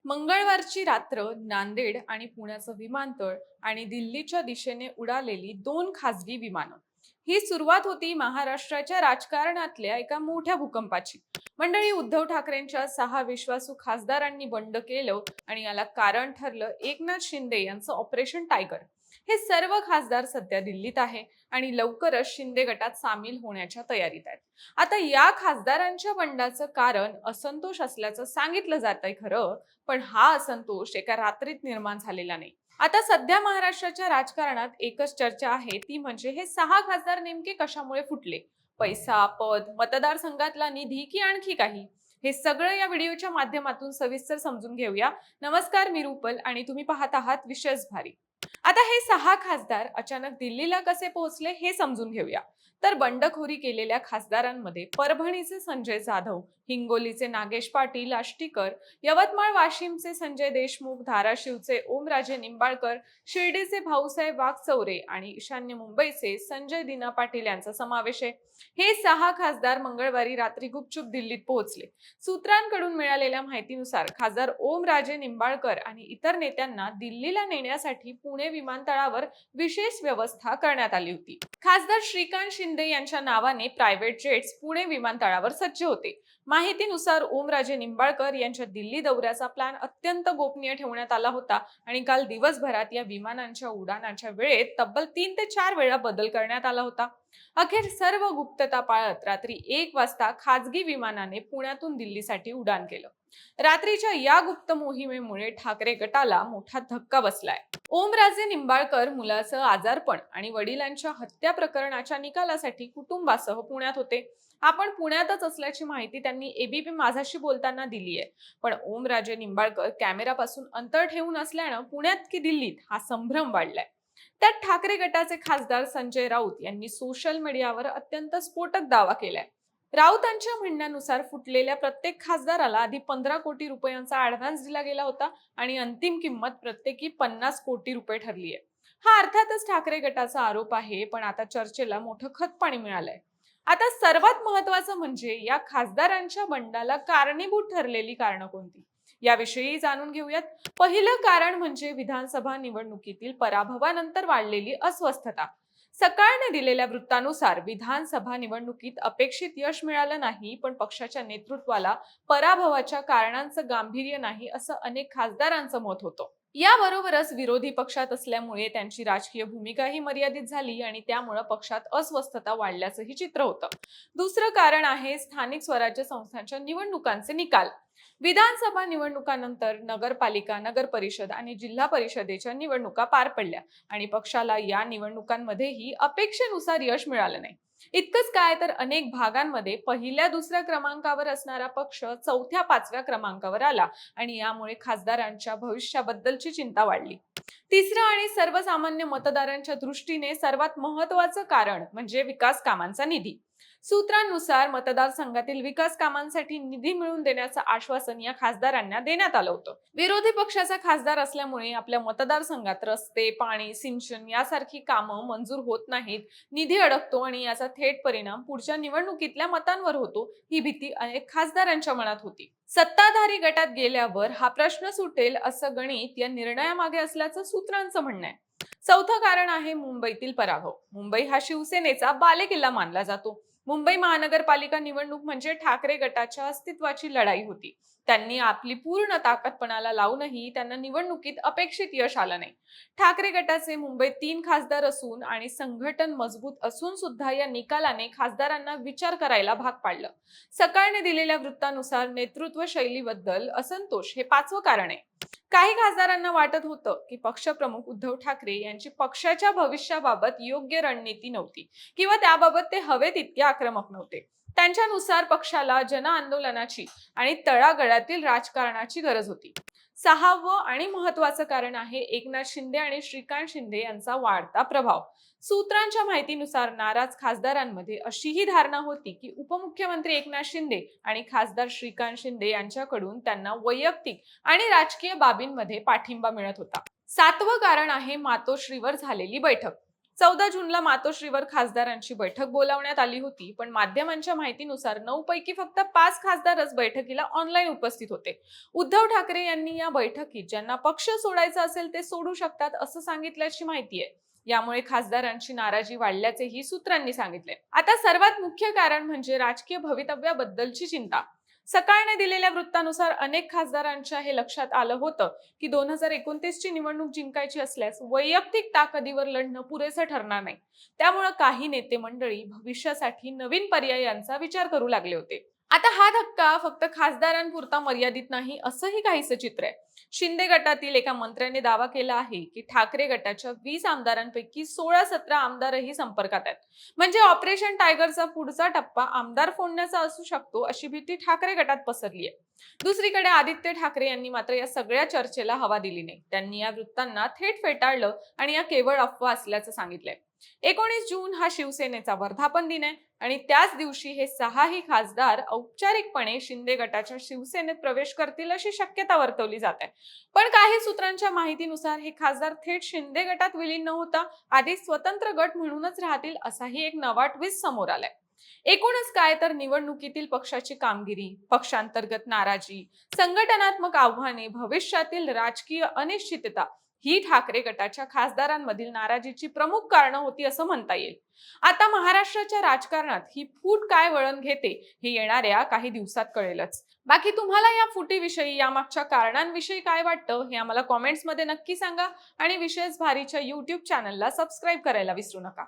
मंगळवारची रात्र नांदेड आणि पुण्याचं विमानतळ आणि दिल्लीच्या दिशेने उडालेली दोन खासगी विमानं ही सुरुवात होती महाराष्ट्राच्या राजकारणातल्या एका मोठ्या भूकंपाची. मंडळी, उद्धव ठाकरेंच्या 6 विश्वासू खासदारांनी बंड केलं आणि याला कारण ठरलं एकनाथ शिंदे यांचं ऑपरेशन टायगर. हे सर्व खासदार सध्या दिल्लीत आहे आणि लवकरच शिंदे गटात सामील होण्याच्या तयारीत आहेत. आता या खासदारांच्या बंडाचं कारण असंतोष असल्याचं सांगितलं जात आहे खरं, पण हा असंतोष एका रात्रीत निर्माण झालेला नाही. आता सध्या महाराष्ट्राच्या राजकारणात एकच चर्चा आहे, ती म्हणजे हे 6 खासदार नेमके कशामुळे फुटले. पैसा, पद, मतदारसंघातला निधी की आणखी काही? हे सगळं या व्हिडिओच्या माध्यमातून सविस्तर समजून घेऊया. नमस्कार, मी रुपल आणि तुम्ही पाहत आहात विशेष भारी. आता हे 6 खासदार अचानक दिल्लीला कसे पोहोचले हे समजून घेऊया. तर बंडखोरी केलेल्या खासदारांमध्ये परभणीचे संजय जाधव, हिंगोलीचे नागेश पाटील आष्टीकर, यवतमाळ वाशिमचे संजय देशमुख, धाराशिवचे ओमराजे निंबाळकर, शिर्डीचे भाऊसाहेब वागचौरे आणि ईशान्य मुंबईचे संजय दिना पाटील यांचा समावेश आहे. हे 6 खासदार मंगळवारी रात्री गुपचूप दिल्लीत पोहोचले. सूत्रांकडून मिळालेल्या माहितीनुसार खासदार ओमराजे निंबाळकर आणि इतर नेत्यांना दिल्लीला नेण्यासाठी पुणे विमानतळावर विशेष व्यवस्था करण्यात आली होती. खासदार श्रीकांत शिंदे यांच्या नावाने प्रायव्हेट जेट्स पुणे विमानतळावर सज्ज होते. माहितीनुसार ओमराजे निंबाळकर यांच्या दिल्ली दौऱ्याचा प्लॅन अत्यंत गोपनीय ठेवण्यात आला होता आणि काल दिवसभरात या विमानांच्या उड्डाणाच्या वेळेत तब्बल 3 ते 4 वेळा बदल करण्यात आला होता. अखेर सर्व गुप्तता पाळत रात्री 1 वाजता खासगी विमानाने पुण्यातून दिल्लीसाठी उड्डाण केलं. रात्रीच्या या गुप्त मोहिमेमुळे ठाकरे गटाला मोठा धक्का बसलाय. ओमराजे निंबाळकर मुलाचं आजारपण आणि वडिलांच्या हत्या प्रकरणाच्या निकालासाठी कुटुंबासह पुण्यात होते. आपण पुण्यातच असल्याची माहिती त्यांनी एबीपी माझाशी बोलताना दिली आहे. पण ओमराजे निंबाळकर कॅमेरापासून अंतर ठेवून असल्यानं पुण्यात की दिल्लीत हा संभ्रम वाढलाय. त्यात ठाकरे गटाचे खासदार संजय राऊत यांनी सोशल मीडियावर अत्यंत स्फोटक दावा केलाय. राऊतांच्या म्हणण्यानुसार फुटलेल्या प्रत्येक खासदाराला आधी 15 कोटी रुपयांचा ऍडव्हान्स दिला गेला होता आणि अंतिम किंमत प्रत्येकी 50 कोटी रुपये ठरली आहे. हा अर्थातच ठाकरे गटाचा आरोप आहे, पण आता चर्चेला मोठं खतपाणी मिळालंय. आता सर्वात महत्वाचं म्हणजे या खासदारांच्या बंडाला कारणीभूत ठरलेली कारणं कोणती, याविषयी जाणून घेऊयात. पहिलं कारण म्हणजे विधानसभा निवडणुकीतील पराभवानंतर वाढलेली अस्वस्थता. सकाळने दिलेल्या वृत्तानुसार विधानसभा निवडणुकीत अपेक्षित यश मिळालं नाही, पण पक्षाच्या नेतृत्वाला पराभवाच्या कारणांचं गांभीर्य नाही असं अनेक खासदारांचं मत होतं. याबरोबरच विरोधी पक्षात असल्यामुळे त्यांची राजकीय भूमिकाही मर्यादित झाली आणि त्यामुळे पक्षात अस्वस्थता वाढल्याचंही चित्र होतं. दुसरं कारण आहे स्थानिक स्वराज्य संस्थांच्या निवडणुकांचे निकाल. विधानसभा निवडणुकांनंतर नगरपालिका, नगर परिषद आणि जिल्हा परिषदेच्या निवडणुका पार पडल्या आणि पक्षाला या निवडणुकांमध्येही अपेक्षेनुसार यश मिळालं नाही. इतकंच काय, तर अनेक भागांमध्ये पहिल्या दुसऱ्या क्रमांकावर असणारा पक्ष 4थ्या 5व्या क्रमांकावर आला आणि यामुळे खासदारांच्या भविष्याबद्दलची चिंता वाढली. तिसरं आणि सर्वसामान्य मतदारांच्या दृष्टीने सर्वात महत्त्वाचं कारण म्हणजे विकास कामांचा निधी. सूत्रांनुसार मतदारसंघातील विकास कामांसाठी निधी मिळवून देण्याचं आश्वासन या खासदारांना देण्यात आलं होतं. विरोधी पक्षाचा खासदार असल्यामुळे आपल्या मतदारसंघात रस्ते, पाणी, सिंचन यासारखी कामं मंजूर होत नाहीत, निधी अडकतो आणि याचा थेट परिणाम पुढच्या निवडणुकीतल्या मतांवर होतो, ही भीती अनेक खासदारांच्या मनात होती. सत्ताधारी गटात गेल्यावर हा प्रश्न सुटेल असं गणित या निर्णयामागे असल्याचं सूत्रांचं म्हणणं आहे. चौथं कारण आहे मुंबईतील पराभव. मुंबई हा शिवसेनेचा बालेकिल्ला मानला जातो. मुंबई महानगरपालिका निवडणूक म्हणजे ठाकरे गटाच्या अस्तित्वाची लढाई होती. त्यांनी आपली पूर्ण ताकद पणाला लावूनही त्यांना निवडणुकीत अपेक्षित यश आलं नाही. ठाकरे गटाचे मुंबईत 3 खासदार असून आणि संघटन मजबूत असून सुद्धा या निकालाने खासदारांना विचार करायला भाग पाडलं. सकाळने दिलेल्या वृत्तानुसार नेतृत्व शैलीबद्दल असंतोष हे 5वं कारण आहे. काही खासदारांना वाटत होतं की पक्षप्रमुख उद्धव ठाकरे यांची पक्षाच्या भविष्याबाबत योग्य रणनीती नव्हती किंवा त्याबाबत ते हवे तितके आक्रमक नव्हते. त्यांच्यानुसार पक्षाला जन आंदोलनाची आणि तळागाळातील राजकारणाची गरज होती. 6वं आणि महत्त्वाचं कारण आहे एकनाथ शिंदे आणि श्रीकांत शिंदे यांचा वाढता प्रभाव. सूत्रांच्या माहितीनुसार नाराज खासदारांमध्ये अशीही धारणा होती की उपमुख्यमंत्री एकनाथ शिंदे आणि खासदार श्रीकांत शिंदे यांच्याकडून त्यांना वैयक्तिक आणि राजकीय बाबींमध्ये पाठिंबा मिळत होता. 7वं कारण आहे मातोश्रीवर झालेली बैठक. 14 जूनला मातोश्रीवर खासदारांची बैठक बोलावण्यात आली होती, पण माध्यमांच्या माहितीनुसार 9 पैकी फक्त 5 खासदारच बैठकीला ऑनलाईन उपस्थित होते. उद्धव ठाकरे यांनी या बैठकीत ज्यांना पक्ष सोडायचा असेल ते सोडू शकतात असं सांगितल्याची माहिती आहे. यामुळे खासदारांची नाराजी वाढल्याचेही सूत्रांनी सांगितले. आता सर्वात मुख्य कारण म्हणजे राजकीय भवितव्याबद्दलची चिंता. सकाळने दिलेल्या वृत्तानुसार अनेक खासदारांच्या हे लक्षात आलं होतं की 2029 ची निवडणूक जिंकायची असल्यास वैयक्तिक ताकदीवर लढणं पुरेसं ठरणार नाही. त्यामुळे काही नेते मंडळी भविष्यासाठी नवीन पर्यायांचा विचार करू लागले होते. आता हा धक्का फक्त खासदारांपुरता मर्यादित नाही असंही काहीसं चित्र आहे. शिंदे गटातील एका मंत्र्याने दावा केला आहे की ठाकरे गटाच्या 20 आमदारांपैकी 16-17 आमदारही संपर्कात आहेत. म्हणजे ऑपरेशन टायगरचा पुढचा टप्पा आमदार फोडण्याचा असू शकतो अशी भीती ठाकरे गटात पसरली आहे. दुसरीकडे आदित्य ठाकरे यांनी मात्र या सगळ्या चर्चेला हवा दिली नाही. त्यांनी या वृत्तांना थेट फेटाळलं आणि या केवळ अफवा असल्याचं सांगितलंय. 19 जून हा शिवसेनेचा वर्धापन दिन आहे आणि त्याच दिवशी हे 6ही खासदार औपचारिकपणे शिंदे गटाच्या शिवसेनेत प्रवेश करतील अशी शक्यता वर्तवली जात आहे. पण काही सूत्रांच्या माहितीनुसार हे खासदार थेट शिंदे गटात विलीन न होता आधी स्वतंत्र गट म्हणूनच राहतील असाही एक नवा ट्विस्ट समोर आलाय. एकूणच काय तर निवडणुकीतील पक्षाची कामगिरी, पक्षांतर्गत नाराजी, संघटनात्मक आव्हाने, भविष्यातील राजकीय अनिश्चितता ही ठाकरे गटाच्या खासदारांमधील नाराजीची प्रमुख कारणं होती असं म्हणता येईल. आता महाराष्ट्राच्या राजकारणात ही फूट काय वळण घेते हे येणाऱ्या काही दिवसात कळेलच. बाकी तुम्हाला या फुटीविषयी, यामागच्या कारणांविषयी काय वाटतं हे आम्हाला कॉमेंट्समध्ये नक्की सांगा आणि विशेष भारीच्या YouTube चॅनलला सबस्क्राईब करायला विसरू नका.